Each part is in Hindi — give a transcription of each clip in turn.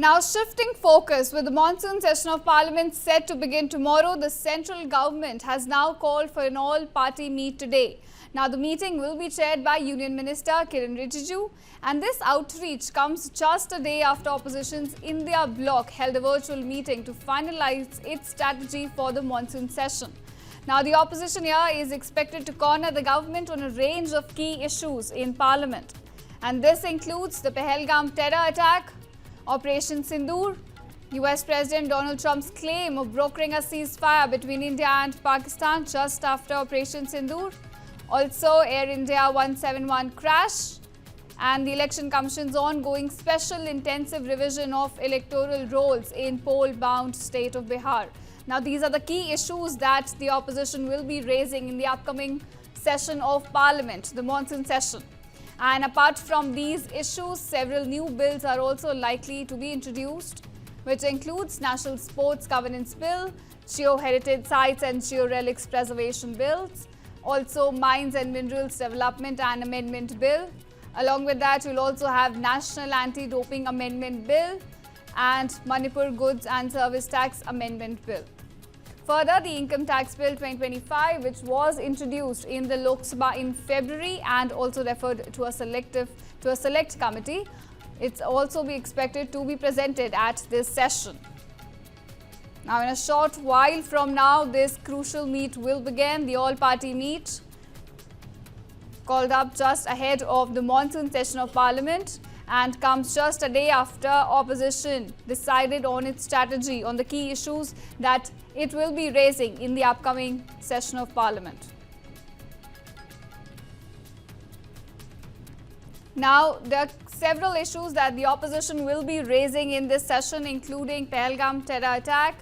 Now shifting focus, with the monsoon session of Parliament set to begin tomorrow, the central government has now called for an all-party meet today. Now the meeting will be chaired by Union Minister Kiren Rijiju, and this outreach comes just a day after opposition's India bloc held a virtual meeting to finalize its strategy for the monsoon session. Now the opposition here is expected to corner the government on a range of key issues in Parliament, and this includes the Pahalgam terror attack, Operation Sindoor, US President Donald Trump's claim of brokering a ceasefire between India and Pakistan just after Operation Sindoor, also Air India 171 crash, and the Election Commission's ongoing special intensive revision of electoral rolls in poll-bound state of Bihar. Now these are the key issues that the opposition will be raising in the upcoming session of Parliament, the monsoon session. And apart from these issues, several new bills are also likely to be introduced, which includes National Sports Governance Bill, Geo-Heritage Sites and Geo-Relics Preservation Bills, also Mines and Minerals Development and Amendment Bill. Along with that, you'll also have National Anti-Doping Amendment Bill and Manipur Goods and Service Tax Amendment Bill. Further, the Income Tax Bill 2025, which was introduced in the Lok Sabha in February and also referred to a select committee, it's also be expected to be presented at this session. Now, in a short while from now, this crucial meet will begin, the all-party meet called up just ahead of the monsoon session of Parliament, and comes just a day after opposition decided on its strategy on the key issues that it will be raising in the upcoming session of Parliament. Now, there are several issues that the opposition will be raising in this session, including Pahalgam terror attack,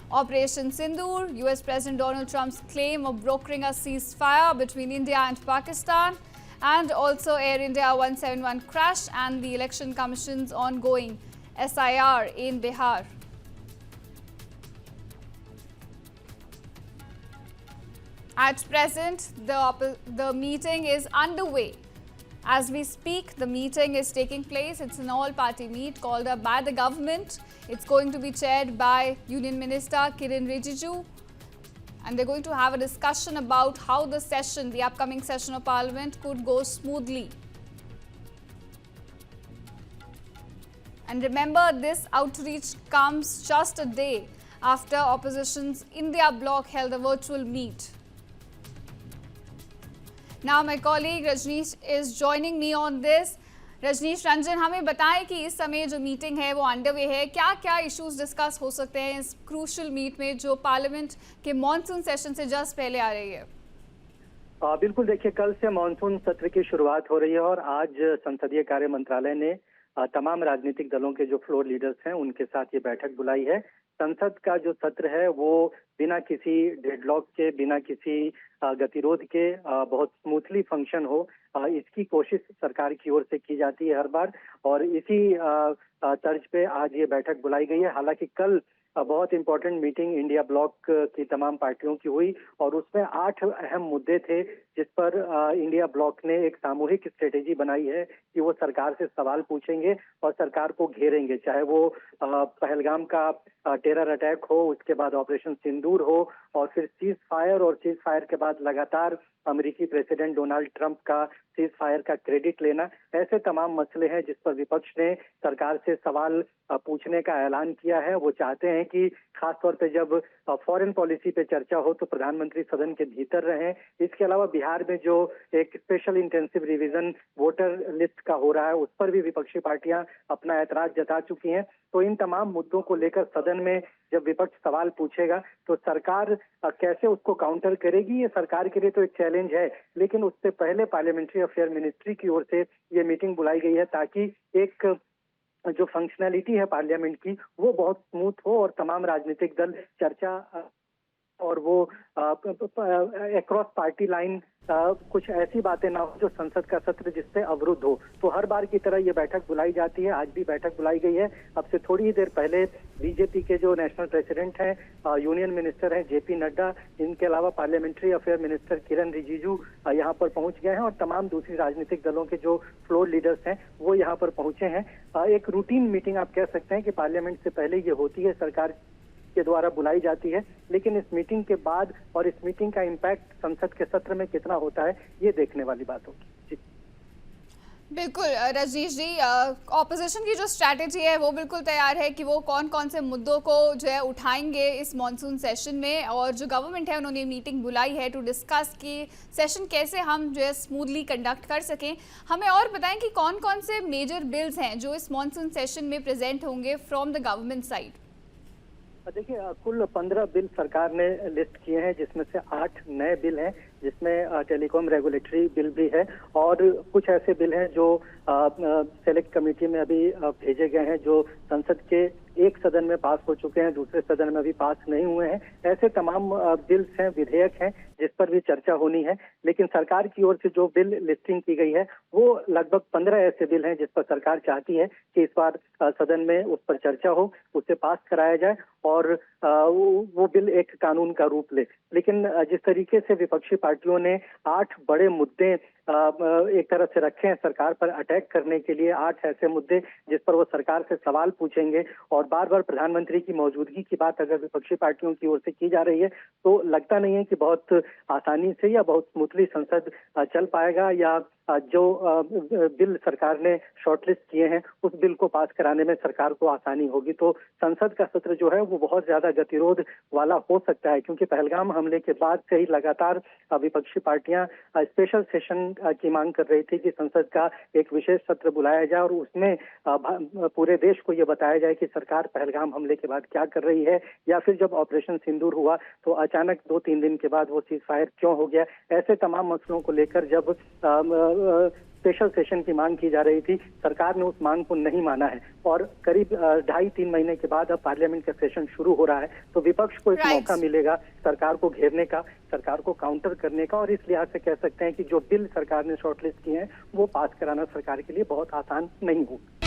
Operation Sindoor, US President Donald Trump's claim of brokering a ceasefire between India and Pakistan, and also Air India 171 crash and the Election Commission's ongoing SIR in Bihar. At present, the meeting is underway. As we speak, the meeting is taking place. It's an all-party meet called up by the government. It's going to be chaired by Union Minister Kiren Rijiju. And they're going to have a discussion about how the session, the upcoming session of Parliament, could go smoothly. And remember, this outreach comes just a day after opposition's India bloc held a virtual meet. Now my colleague Rajneesh is joining me on this. Rajneesh Ranjan, हमें बताएं कि इस समय जो मीटिंग है वो अंडरवे है, क्या क्या इश्यूज डिस्कस हो सकते हैं इस क्रूशल मीट में जो पार्लियामेंट के मॉनसून सेशन से जस्ट पहले आ रही है? बिल्कुल, देखिए, कल से मॉनसून सत्र की शुरुआत हो रही है और आज संसदीय कार्य मंत्रालय ने तमाम राजनीतिक दलों के जो फ्लोर लीडर्स हैं उनके साथ ये बैठक बुलाई है। संसद का जो सत्र है वो बिना किसी डेडलॉक के, बिना किसी गतिरोध के बहुत स्मूथली फंक्शन हो, इसकी कोशिश सरकार की ओर से की जाती है हर बार, और इसी तर्ज पे आज ये बैठक बुलाई गई है। हालांकि कल बहुत इंपॉर्टेंट मीटिंग इंडिया ब्लॉक की तमाम पार्टियों की हुई और उसमें 8 अहम मुद्दे थे जिस पर इंडिया ब्लॉक ने एक सामूहिक स्ट्रेटेजी बनाई है कि वो सरकार से सवाल पूछेंगे और सरकार को घेरेंगे, चाहे वो पहलगाम का टेरर अटैक हो, उसके बाद ऑपरेशन सिंदूर हो, और फिर सीज फायर, और सीज फायर के बाद लगातार अमेरिकी प्रेसिडेंट डोनाल्ड ट्रंप का सीज फायर का क्रेडिट लेना। ऐसे तमाम मसले हैं जिस पर विपक्ष ने सरकार से सवाल पूछने का ऐलान किया है। वो चाहते हैं कि खासतौर पे जब फॉरेन पॉलिसी पे चर्चा हो तो प्रधानमंत्री सदन के भीतर रहें। इसके अलावा बिहार में जो एक special intensive revision voter list का हो रहा है उस पर भी विपक्षी पार्टियां अपना ऐतराज जता चुकी हैं। तो इन तमाम मुद्दों को लेकर सदन में जब विपक्ष सवाल पूछेगा तो सरकार कैसे उसको काउंटर करेगी, ये सरकार के लिए तो एक चैलेंज है, लेकिन उससे पहले पार्लियामेंट्री अफेयर मिनिस्ट्री की ओर से ये मीटिंग बुलाई गई है ताकि एक जो फंक्शनैलिटी है पार्लियामेंट की वो बहुत स्मूथ हो और तमाम राजनीतिक दल चर्चा और वो अक्रॉस पार्टी लाइन कुछ ऐसी बातें ना हो जो संसद का सत्र जिससे अवरुद्ध हो। तो हर बार की तरह ये बैठक बुलाई जाती है, आज भी बैठक बुलाई गई है। अब से थोड़ी ही देर पहले बीजेपी के जो नेशनल प्रेसिडेंट हैं, यूनियन मिनिस्टर हैं जेपी नड्डा, इनके अलावा पार्लियामेंट्री अफेयर मिनिस्टर किरण रिजिजू यहाँ पर पहुंच गए हैं और तमाम दूसरी राजनीतिक दलों के जो फ्लोर लीडर्स हैं वो यहाँ पर पहुंचे हैं। एक रूटीन मीटिंग आप कह सकते हैं कि पार्लियामेंट से पहले ये होती है, सरकार के द्वारा बुलाई जाती है, लेकिन इस मीटिंग के बाद और इस मीटिंग का इम्पैक्ट संसद के सत्र में कितना होता है ये देखने वाली बात होगी। जी बिल्कुल रजनीश जी, ऑपोजिशन की जो स्ट्रैटेजी है वो बिल्कुल तैयार है कि वो कौन कौन से मुद्दों को जो है उठाएंगे इस मॉनसून सेशन में, और जो गवर्नमेंट है उन्होंने मीटिंग बुलाई है टू डिस्कस कि सेशन कैसे हम जो है स्मूथली कंडक्ट कर सकें। हमें और बताएं कि कौन कौन से मेजर बिल्स हैं जो इस मॉनसून सेशन में प्रेजेंट होंगे फ्रॉम द गवर्नमेंट साइड। देखिए, कुल 15 बिल सरकार ने लिस्ट किए हैं, जिसमें से 8 नए बिल हैं, जिसमें टेलीकॉम रेगुलेटरी बिल भी है और कुछ ऐसे बिल हैं जो सेलेक्ट कमेटी में अभी भेजे गए हैं, जो संसद के एक सदन में पास हो चुके हैं, दूसरे सदन में अभी पास नहीं हुए हैं। ऐसे तमाम बिल्स हैं, विधेयक हैं जिस पर भी चर्चा होनी है। लेकिन सरकार की ओर से जो बिल लिस्टिंग की गई है वो लगभग 15 ऐसे बिल हैं जिस पर सरकार चाहती है कि इस बार सदन में उस पर चर्चा हो, उसे पास कराया जाए और वो बिल एक कानून का रूप ले। लेकिन जिस तरीके से विपक्षी पार्टियों ने 8 बड़े मुद्दे एक तरह से रखे हैं सरकार पर अटैक करने के लिए, 8 ऐसे मुद्दे जिस पर वो सरकार से सवाल पूछेंगे और बार बार प्रधानमंत्री की मौजूदगी की बात अगर विपक्षी पार्टियों की ओर से की जा रही है तो लगता नहीं है कि बहुत आसानी से या बहुत स्मूथली संसद चल पाएगा, या जो बिल सरकार ने शॉर्टलिस्ट किए हैं उस बिल को पास कराने में सरकार को आसानी होगी। तो संसद का सत्र जो है वो बहुत ज्यादा गतिरोध वाला हो सकता है, क्योंकि पहलगाम हमले के बाद से ही लगातार विपक्षी पार्टियां स्पेशल सेशन की मांग कर रही थी कि संसद का एक विशेष सत्र बुलाया जाए और उसमें पूरे देश को ये बताया जाए कि सरकार पहलगाम हमले के बाद क्या कर रही है, या फिर जब ऑपरेशन सिंदूर हुआ तो अचानक 2-3 दिन के बाद वो सीज फायर क्यों हो गया। ऐसे तमाम मसलों को लेकर जब स्पेशल सेशन की मांग की जा रही थी, सरकार ने उस मांग को नहीं माना है और करीब 2.5-3 महीने के बाद अब पार्लियामेंट का सेशन शुरू हो रहा है, तो विपक्ष को एक मौका मिलेगा सरकार को घेरने का, सरकार को काउंटर करने का, और इस लिहाज से कह सकते हैं कि जो बिल सरकार ने शॉर्टलिस्ट किए हैं वो पास कराना सरकार के लिए बहुत आसान नहीं होगा।